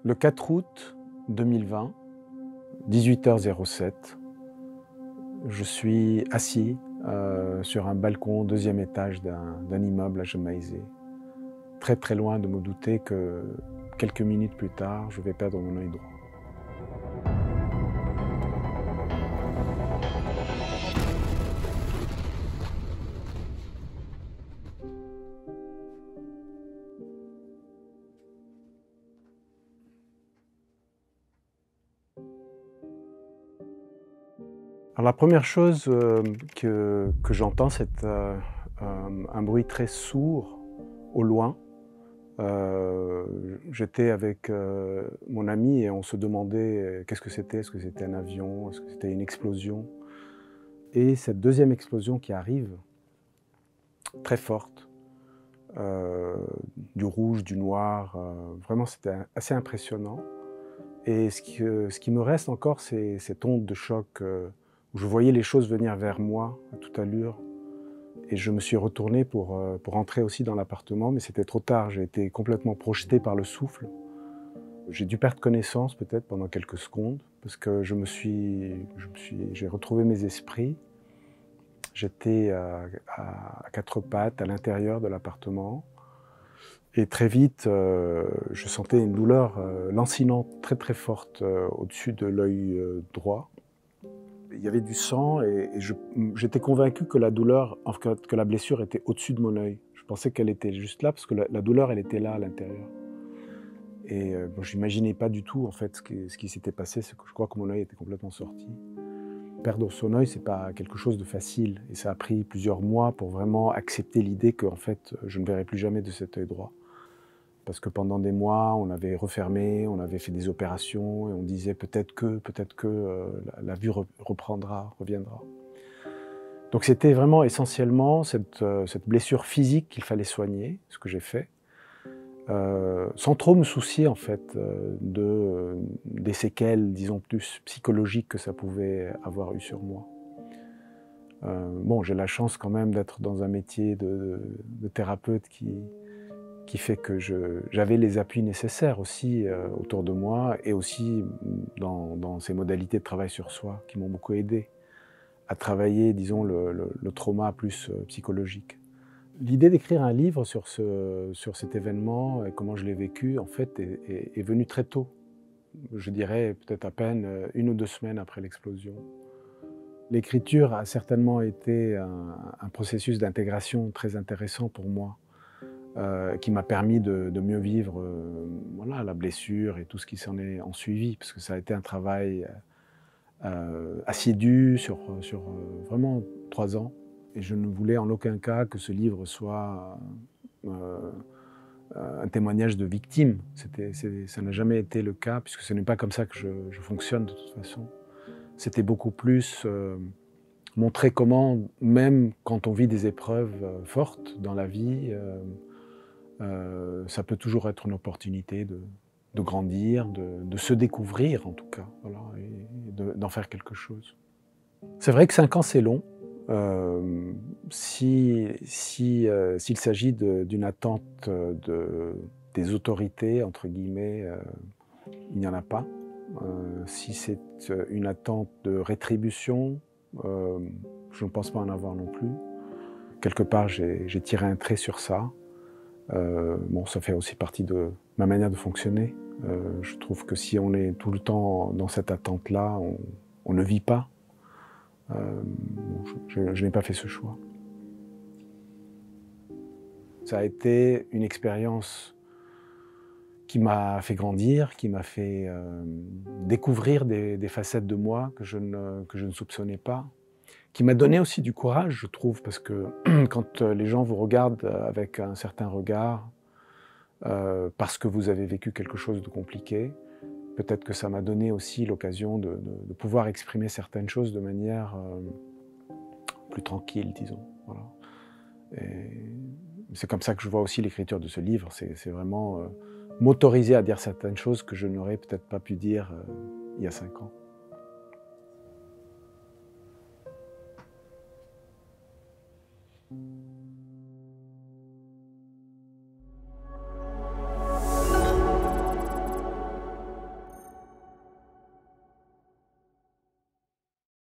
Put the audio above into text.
Le 4 août 2020, 18h07, je suis assis sur un balcon, deuxième étage d'un immeuble à Jemaïzé, très très loin de me douter que quelques minutes plus tard, je vais perdre mon œil droit. Alors la première chose que j'entends, c'est un bruit très sourd au loin. J'étais avec mon ami et on se demandait qu'est-ce que c'était. Est-ce que c'était un avion? Est-ce que c'était une explosion? Et cette deuxième explosion qui arrive, très forte, du rouge, du noir, vraiment c'était assez impressionnant. Et ce qui me reste encore, c'est cette onde de choc où je voyais les choses venir vers moi à toute allure. Et je me suis retourné pour rentrer aussi dans l'appartement, mais c'était trop tard. J'ai été complètement projeté par le souffle. J'ai dû perdre connaissance peut-être pendant quelques secondes, parce que j'ai retrouvé mes esprits. J'étais à quatre pattes à l'intérieur de l'appartement. Et très vite, je sentais une douleur lancinante très très forte au-dessus de l'œil droit. Il y avait du sang et j'étais convaincu que la douleur, en fait, que la blessure était au-dessus de mon œil. Je pensais qu'elle était juste là parce que la douleur, elle était là à l'intérieur. Et bon, je n'imaginais pas du tout en fait ce qui s'était passé, c'est que je crois que mon œil était complètement sorti. Perdre son œil, c'est pas quelque chose de facile et ça a pris plusieurs mois pour vraiment accepter l'idée que en fait, je ne verrai plus jamais de cet œil droit. Parce que pendant des mois, on avait refermé, on avait fait des opérations et on disait peut-être que la vue reviendra. Donc c'était vraiment essentiellement cette blessure physique qu'il fallait soigner, ce que j'ai fait, sans trop me soucier en fait des séquelles, disons plus psychologiques que ça pouvait avoir eu sur moi. Bon, j'ai la chance quand même d'être dans un métier de thérapeute qui fait que j'avais les appuis nécessaires aussi autour de moi et aussi dans ces modalités de travail sur soi qui m'ont beaucoup aidé à travailler, disons, le trauma plus psychologique. L'idée d'écrire un livre sur cet événement et comment je l'ai vécu, en fait, est venue très tôt. Je dirais peut-être à peine 1 ou 2 semaines après l'explosion. L'écriture a certainement été un processus d'intégration très intéressant pour moi. Qui m'a permis de mieux vivre voilà, la blessure et tout ce qui s'en est ensuivi, parce que ça a été un travail assidu sur vraiment 3 ans. Et je ne voulais en aucun cas que ce livre soit un témoignage de victime. Ça n'a jamais été le cas, puisque ce n'est pas comme ça que je fonctionne de toute façon. C'était beaucoup plus montrer comment, même quand on vit des épreuves fortes dans la vie, ça peut toujours être une opportunité de grandir, de se découvrir en tout cas, voilà, et d'en faire quelque chose. C'est vrai que 5 ans, c'est long. S'il s'agit d'une attente des autorités, entre guillemets, il n'y en a pas. Si c'est une attente de rétribution, je ne pense pas en avoir non plus. Quelque part, j'ai tiré un trait sur ça. Bon, ça fait aussi partie de ma manière de fonctionner. Je trouve que si on est tout le temps dans cette attente-là, on ne vit pas. Bon, je n'ai pas fait ce choix. Ça a été une expérience qui m'a fait grandir, qui m'a fait découvrir des facettes de moi que je ne soupçonnais pas, qui m'a donné aussi du courage, je trouve, parce que quand les gens vous regardent avec un certain regard, parce que vous avez vécu quelque chose de compliqué, peut-être que ça m'a donné aussi l'occasion de pouvoir exprimer certaines choses de manière plus tranquille, disons. Voilà. Et c'est comme ça que je vois aussi l'écriture de ce livre, c'est vraiment m'autoriser à dire certaines choses que je n'aurais peut-être pas pu dire il y a 5 ans.